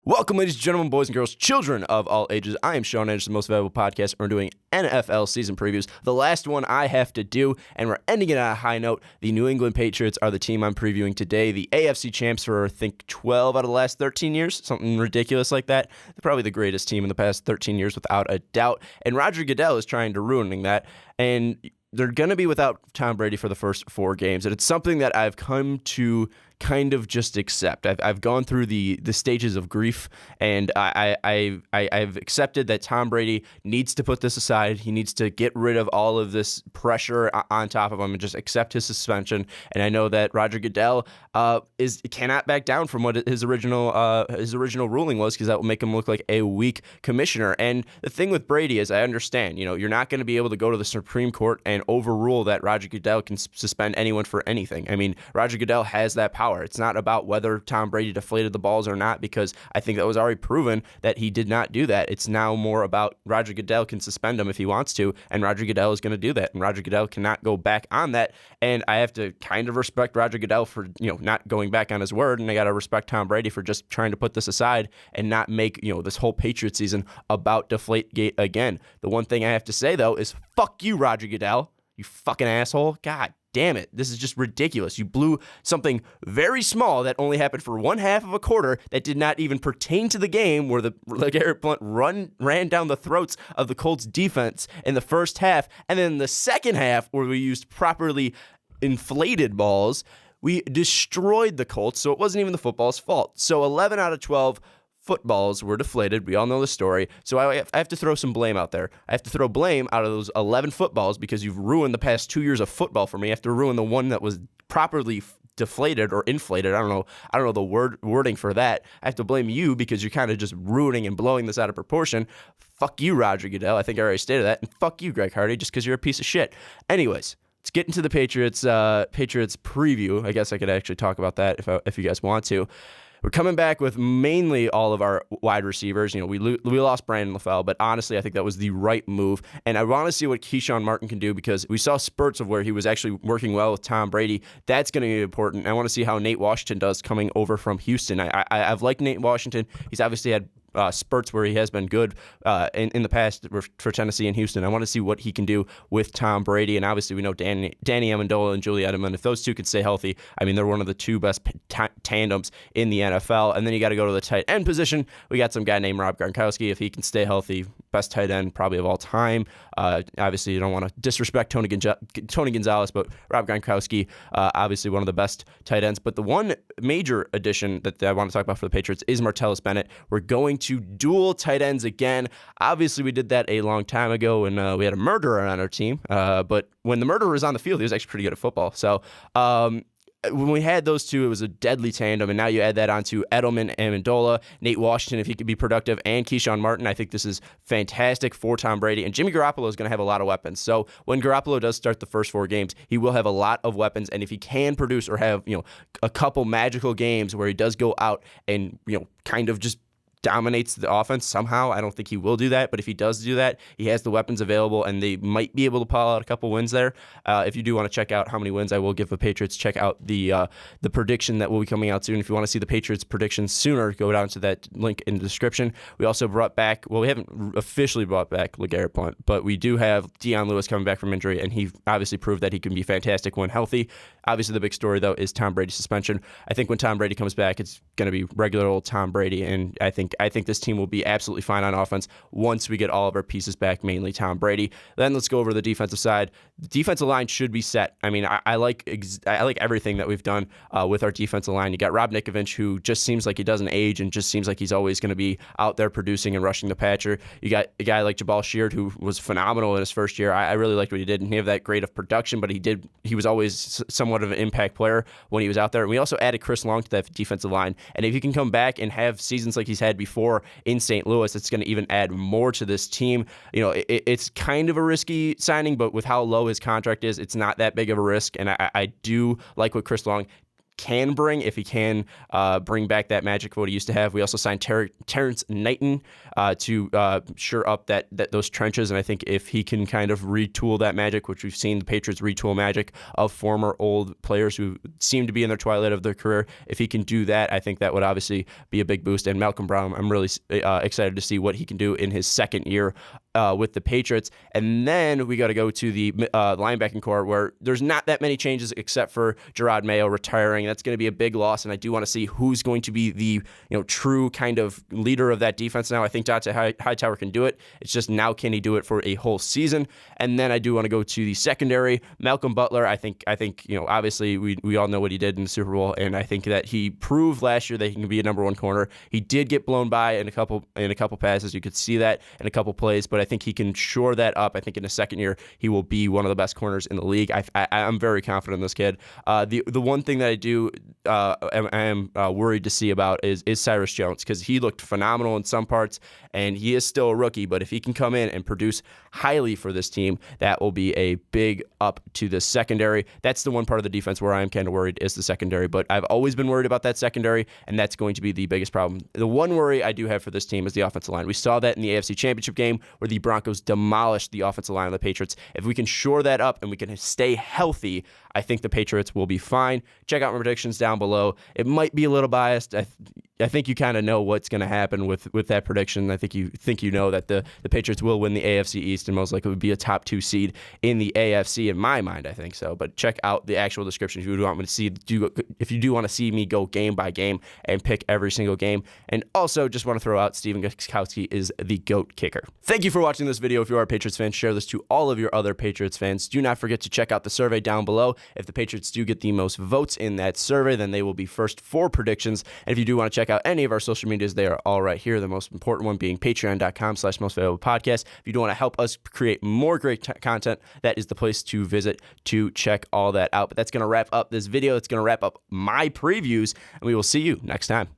Welcome, ladies and gentlemen, boys and girls, children of all ages. I am Sean Anderson, the most valuable podcast. We're doing NFL season previews. The last one I have to do, and we're ending it on a high note. The New England Patriots are the team I'm previewing today. The AFC champs for, I think, 12 out of the last 13 years, something ridiculous like that. They're probably the greatest team in the past 13 years, without a doubt. And Roger Goodell is trying to ruin that. And they're going to be without Tom Brady for the first 4 games. And it's something that I've come to kind of just accept. I've gone through the stages of grief, and I've accepted that Tom Brady needs to put this aside. He needs to get rid of all of this pressure on top of him and just accept his suspension. And I know that Roger Goodell cannot back down from what his original ruling was, because that will make him look like a weak commissioner. And the thing with Brady is, I understand, you're not going to be able to go to the Supreme Court and overrule that Roger Goodell can suspend anyone for anything. I mean, Roger Goodell has that power. It's not about whether Tom Brady deflated the balls or not, because I think that was already proven that he did not do that. It's now more about Roger Goodell can suspend him if he wants to, and Roger Goodell is going to do that, and Roger Goodell cannot go back on that. And I have to kind of respect Roger Goodell for not going back on his word, and I got to respect Tom Brady for just trying to put this aside and not make this whole Patriots season about Deflategate again. The one thing I have to say though is fuck you, Roger Goodell, you fucking asshole. God damn it. This is just ridiculous. You blew something very small that only happened for one half of a quarter that did not even pertain to the game, where the LeGarrette Blount ran down the throats of the Colts defense in the first half. And then the second half, where we used properly inflated balls, we destroyed the Colts. So it wasn't even the football's fault. So 11 out of 12 footballs were deflated. We all know the story. So I have to throw some blame out there. I have to throw blame out of those 11 footballs, because you've ruined the past 2 years of football for me. I have to ruin the one that was properly deflated or inflated. I don't know the wording for that. I have to blame you, because you're kind of just ruining and blowing this out of proportion. Fuck you, Roger Goodell. I think I already stated that. And fuck you, Greg Hardy, just because you're a piece of shit. Anyways, let's get into the Patriots preview. I guess I could actually talk about that if you guys want to. We're coming back with mainly all of our wide receivers. We lost Brandon LaFell, but honestly, I think that was the right move. And I want to see what Keyshawn Martin can do, because we saw spurts of where he was actually working well with Tom Brady. That's going to be important. I want to see how Nate Washington does coming over from Houston. I've liked Nate Washington. He's obviously had spurts where he has been good in the past for Tennessee and Houston. I want to see what he can do with Tom Brady. And obviously, we know Danny Amendola and Julian Edelman. If those two could stay healthy, I mean, they're one of the two best tandems in the NFL. And then you got to go to the tight end position. We got some guy named Rob Gronkowski. If he can stay healthy, best tight end probably of all time. Obviously, you don't want to disrespect Tony Gonzalez, but Rob Gronkowski, obviously one of the best tight ends. But the one major addition that I want to talk about for the Patriots is Martellus Bennett. We're going to dual tight ends again. Obviously, we did that a long time ago when we had a murderer on our team. But when the murderer was on the field, he was actually pretty good at football. So when we had those two, it was a deadly tandem, and now you add that onto Edelman, Amendola, Nate Washington, if he could be productive, and Keyshawn Martin. I think this is fantastic for Tom Brady, and Jimmy Garoppolo is going to have a lot of weapons. So when Garoppolo does start the first 4 games, he will have a lot of weapons, and if he can produce or have a couple magical games where he does go out and kind of just dominates the offense somehow. I don't think he will do that, but if he does do that, he has the weapons available, and they might be able to pull out a couple wins there. If you do want to check out how many wins I will give the Patriots, check out the prediction that will be coming out soon. If you want to see the Patriots predictions sooner, go down to that link in the description. We also brought back, we haven't officially brought back LeGarrette Blount, but we do have Dion Lewis coming back from injury, and he obviously proved that he can be fantastic when healthy. Obviously, the big story, though, is Tom Brady's suspension. I think when Tom Brady comes back, it's going to be regular old Tom Brady, and I think this team will be absolutely fine on offense once we get all of our pieces back, mainly Tom Brady. Then let's go over the defensive side. The defensive line should be set. I mean, I like everything that we've done with our defensive line. You got Rob Nikovich, who just seems like he doesn't age and just seems like he's always going to be out there producing and rushing the passer. You got a guy like Jabal Sheard, who was phenomenal in his first year. I really liked what he did. Didn't have that great of production, but he was always somewhat of an impact player when he was out there. And we also added Chris Long to that defensive line. And if he can come back and have seasons like he's had before in St. Louis, it's going to even add more to this team. It's kind of a risky signing, but with how low his contract is, it's not that big of a risk. And I do like what Chris Long can bring, if he can bring back that magic of what he used to have. We also signed Terrence Knighton to shore up those trenches, and I think if he can kind of retool that magic, which we've seen the Patriots retool magic of former old players who seem to be in their twilight of their career, if he can do that, I think that would obviously be a big boost. And Malcolm Brown, I'm really excited to see what he can do in his second year with the Patriots. And then we got to go to the linebacking core, where there's not that many changes except for Gerard Mayo retiring. That's going to be a big loss, and I do want to see who's going to be the true kind of leader of that defense now. I think Dante Hightower can do it. It's just now can he do it for a whole season? And then I do want to go to the secondary. Malcolm Butler, I think obviously we all know what he did in the Super Bowl, and I think that he proved last year that he can be a number one corner. He did get blown by in a couple passes. You could see that in a couple plays, but I think he can shore that up. I think in his second year he will be one of the best corners in the league. I'm very confident in this kid. The one thing that I am worried to see about is Cyrus Jones, because he looked phenomenal in some parts, and he is still a rookie. But if he can come in and produce highly for this team, that will be a big up to the secondary. That's the one part of the defense where I am kind of worried, is the secondary. But I've always been worried about that secondary, and that's going to be the biggest problem. The one worry I do have for this team is the offensive line. We saw that in the AFC Championship game where the Broncos demolished the offensive line of the Patriots. If we can shore that up and we can stay healthy, I think the Patriots will be fine. Check out my predictions down below. It might be a little biased. I think you kind of know what's going to happen with that prediction. I think you know that the Patriots will win the AFC East and most likely would be a top 2 seed in the AFC in my mind. I think so. But check out the actual description if you want me to see. If you do want to see me go game by game and pick every single game. And also just want to throw out Stephen Gostkowski is the GOAT kicker. Thank you for watching this video. If you are a Patriots fan, share this to all of your other Patriots fans. Do not forget to check out the survey down below. If the Patriots do get the most votes in that survey, then they will be first for predictions. And if you do want to check out any of our social medias, they are all right here. The most important one being patreon.com/mostvaluablepodcast. If you do want to help us create more great content, that is the place to visit to check all that out. But that's going to wrap up this video. It's going to wrap up my previews, and we will see you next time.